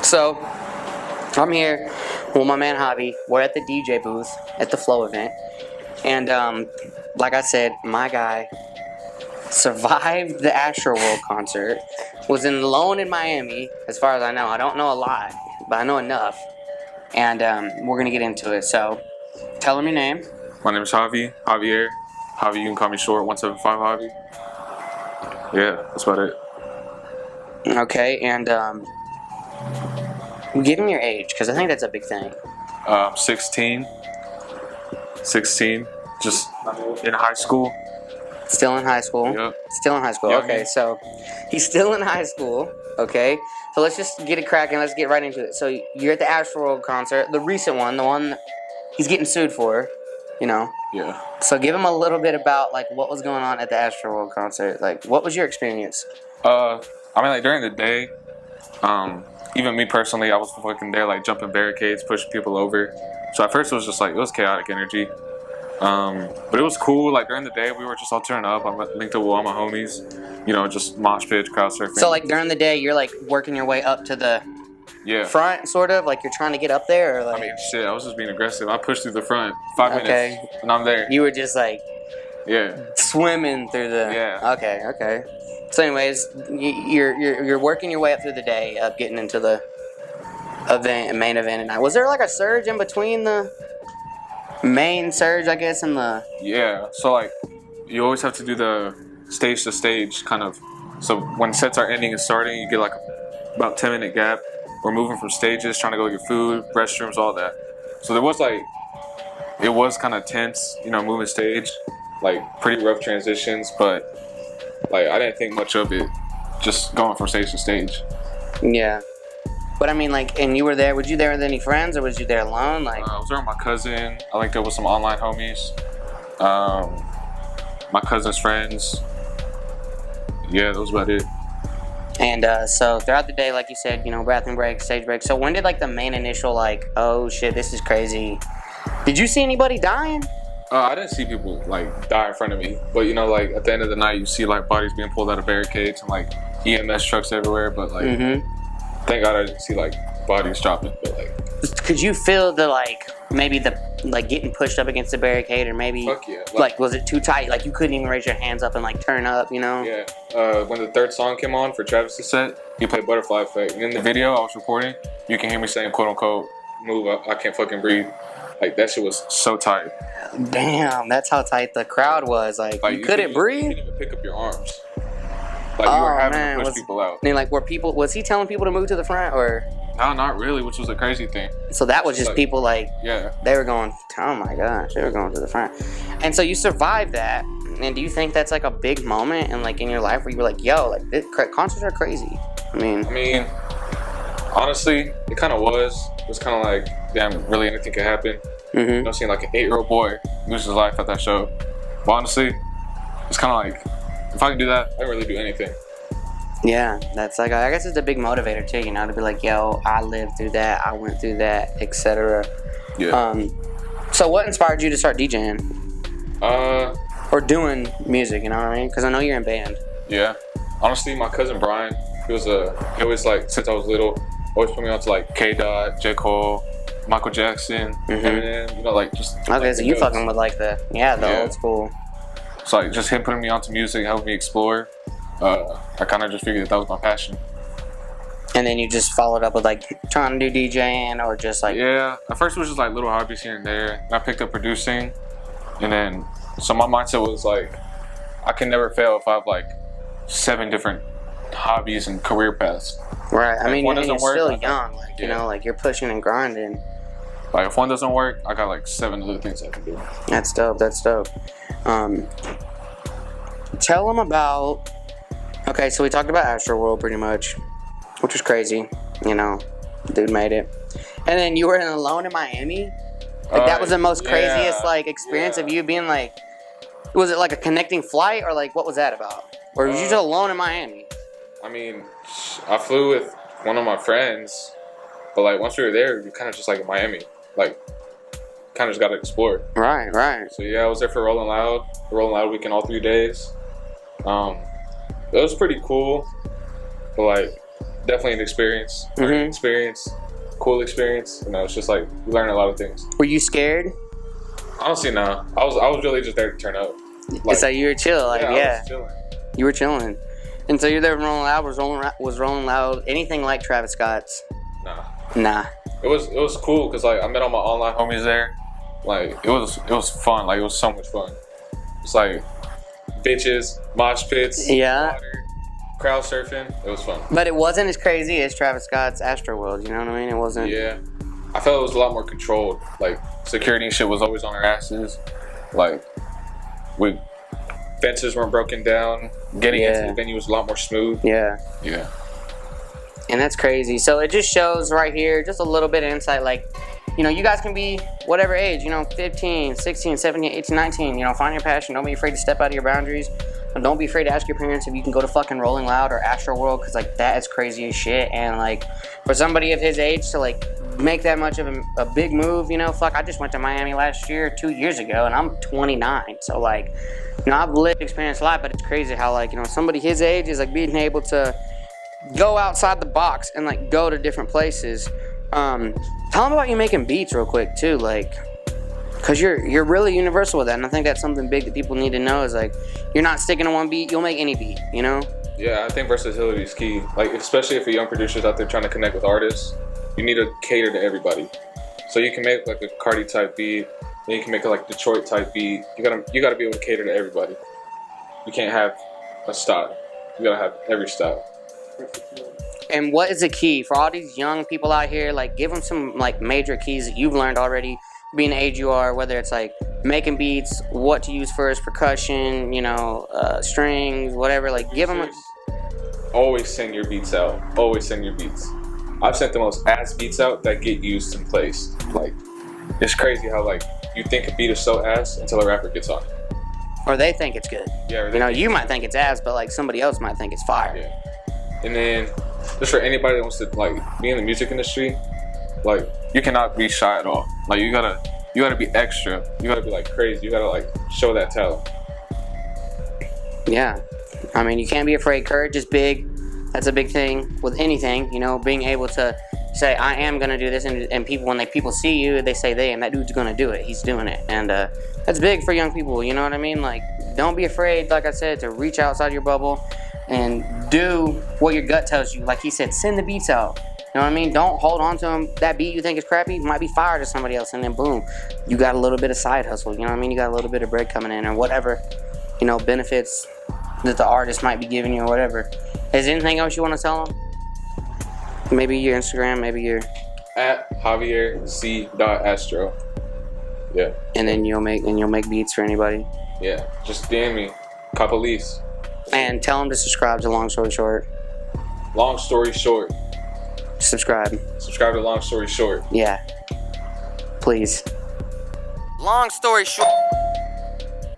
So, I'm here with my man JAVI. We're at the DJ booth at the Flow event. And, like I said, my guy survived the Astroworld concert, was alone in Miami, as far as I know. I don't know a lot, but I know enough. And, we're going to get into it. So, tell him your name. My name is Javi, Javier. Javi, you can call me short, 175 Javi. Yeah, that's about it. Okay, and, give him your age, because I think that's a big thing. 16, just in high school. Still in high school? Yep. Still in high school. Yep. Okay, so he's still in high school. Okay, so let's just get it cracking. Let's get right into it. So you're at the Astroworld concert, the recent one, the one he's getting sued for, you know. Yeah. So give him a little bit about like what was going on at the Astroworld concert. Like, what was your experience? I mean, like during the day, even me personally, I was fucking there, like jumping barricades, pushing people over. So at first it was just like, it was chaotic energy. But it was cool. Like during the day, we were just all turning up. I linked up with all my homies, you know, just mosh pit, crowd surfing. So like during the day, you're like working your way up to the front, sort of like you're trying to get up there, or like. I mean, shit. I was just being aggressive. I pushed through the front 5 minutes, and I'm there. You were just like. Yeah. Swimming through the. Yeah. Okay. So, anyways, you're working your way up through the day, getting into the main event at night. Was there like a surge in between the main surge, I guess, and the? Yeah. So like, you always have to do the stage to stage kind of. So when sets are ending and starting, you get like about 10-minute gap. We're moving from stages, trying to go get food, restrooms, all that. So there was like, it was kind of tense, you know, moving stage, like pretty rough transitions, but. Like, I didn't think much of it, just going from stage to stage. Yeah. But, I mean, like, and you were there, was you there with any friends, or was you there alone? Like, I was there with my cousin. I linked up with some online homies. My cousin's friends. Yeah, that was about it. And, so, throughout the day, like you said, you know, bathroom break, stage break. So, when did, like, the main initial, like, oh, shit, this is crazy. Did you see anybody dying? I didn't see people like die in front of me, but you know, like at the end of the night, you see like bodies being pulled out of barricades and like EMS trucks everywhere. But like, thank God I didn't see like bodies dropping. But like, could you feel the like maybe the like getting pushed up against the barricade, or maybe fuck yeah, like was it too tight? Like you couldn't even raise your hands up and like turn up, you know? Yeah. When the third song came on for Travis's set, he played Butterfly Effect, and in the video I was recording, you can hear me saying "quote unquote" "move up, I can't fucking breathe." Like that shit was so tight. Damn, that's how tight the crowd was. Like you couldn't breathe. You couldn't even pick up your arms. Like you were having to push people out. I mean, like was he telling people to move to the front, or? No, not really, which was a crazy thing. So that was just like, people like, yeah, they were going, oh my gosh, they were going to the front. And so you survived that. And do you think that's like a big moment and like in your life where you were like, yo, like concerts are crazy? I mean, honestly, it kind of was. It was kind of like, damn, really anything could happen. You know, seeing like an 8-year-old boy lose his life at that show. But honestly, it's kind of like, if I can do that, I can really do anything. Yeah, that's like, I guess it's a big motivator too, you know, to be like, yo, I lived through that, I went through that, etc. Yeah. So what inspired you to start DJing? Or doing music, you know what I mean? Because I know you're in band. Yeah. Honestly, my cousin Brian, he always like, since I was little, always put me on to like K-Dot, J. Cole, Michael Jackson, Eminem, you know, like just. Okay, like so you fucking with like the old school. So like just him putting me onto music, helped me explore. I kind of just figured that was my passion. And then you just followed up with like trying to do DJing or just like. Yeah, at first it was just like little hobbies here and there. And I picked up producing, and then so my mindset was like, I can never fail if I have like 7 different hobbies and career paths. Right. I mean, you're still young. Like you know, like you're pushing and grinding. Like if one doesn't work, I got like 7 other things I can do. That's dope. Tell them about. Okay, so we talked about Astroworld pretty much, which was crazy. You know, dude made it. And then you were alone in Miami. Like that was the most craziest like experience of you being like. Was it like a connecting flight or like what was that about? Or was you just alone in Miami? I mean, I flew with one of my friends, but like once we were there, we kind of just like in Miami. Like, kind of just got to explore. Right. So yeah, I was there for Rolling Loud weekend all 3 days. It was pretty cool, but like definitely an experience. Learning experience, cool experience. You know, it's just like you learn a lot of things. Were you scared? Honestly, no. I was really just there to turn up. Like, So you were chill, like I was chilling. You were chilling. And so you're there rolling loud. Was rolling loud anything like Travis Scott's? Nah. It was cool because like I met all my online homies there. Like it was fun. Like it was so much fun. It's like bitches, mosh pits, water, crowd surfing. It was fun. But it wasn't as crazy as Travis Scott's Astroworld. You know what I mean? It wasn't. Yeah. I felt it was a lot more controlled. Like security and shit was always on our asses. Like fences weren't broken down. Getting into the venue was a lot more smooth. Yeah. Yeah. And that's crazy. So it just shows right here, just a little bit of insight. Like, you know, you guys can be whatever age, you know, 15, 16, 17, 18, 19. You know, find your passion. Don't be afraid to step out of your boundaries. And don't be afraid to ask your parents if you can go to fucking Rolling Loud or Astroworld, because, like, that is crazy as shit. And, like, for somebody of his age to, like, make that much of a big move, you know, fuck, I just went to Miami last year, 2 years ago, and I'm 29. So, like, you know, I've lived, experienced a lot, but it's crazy how, like, you know, somebody his age is, like, being able to go outside the box and, like, go to different places. Tell them about you making beats real quick, too, like, because you're really universal with that, and I think that's something big that people need to know is, like, you're not sticking to one beat, you'll make any beat, you know? Yeah, I think versatility is key. Like, especially if a young producer's out there trying to connect with artists, you need to cater to everybody. So you can make, like, a Cardi type beat, then you can make a, like, Detroit type beat. You gotta be able to cater to everybody. You can't have a style. You gotta have every style. And what is the key for all these young people out here? Like, give them some, like, major keys that you've learned already, being the age you are, whether it's, like, making beats, what to use first, percussion, you know, strings, whatever. Like, give them Always send your beats out. Always send your beats. I've sent the most ass beats out that get used and placed. Like, it's crazy how, like, you think a beat is so ass until a rapper gets on it. or they think it's good. Yeah. You know, you might think it's ass, but, like, somebody else might think it's fire. Yeah. And then, just for anybody that wants to, like, be in the music industry, like, you cannot be shy at all. Like, you gotta be extra. You gotta be, like, crazy. You gotta, like, show that talent. Yeah. I mean, you can't be afraid. Courage is big. That's a big thing with anything, you know, being able to say, I am going to do this. And people, when people see you, they say, and that dude's going to do it. He's doing it. And that's big for young people, you know what I mean? Like, don't be afraid, like I said, to reach outside your bubble and do what your gut tells you. Like he said, send the beats out. You know what I mean? Don't hold on to them. That beat you think is crappy might be fire to somebody else, and then boom, you got a little bit of side hustle. You know what I mean? You got a little bit of bread coming in, or whatever, you know, benefits that the artist might be giving you, or whatever. Is there anything else you want to tell them? Maybe your Instagram, maybe your at Javier C.Astro. Yeah. And then you'll make beats for anybody. Yeah. Just DM me. Capolice. And tell them to subscribe to Long Story Short. Long Story Short. Subscribe. Subscribe to Long Story Short. Yeah. Please. Long story short.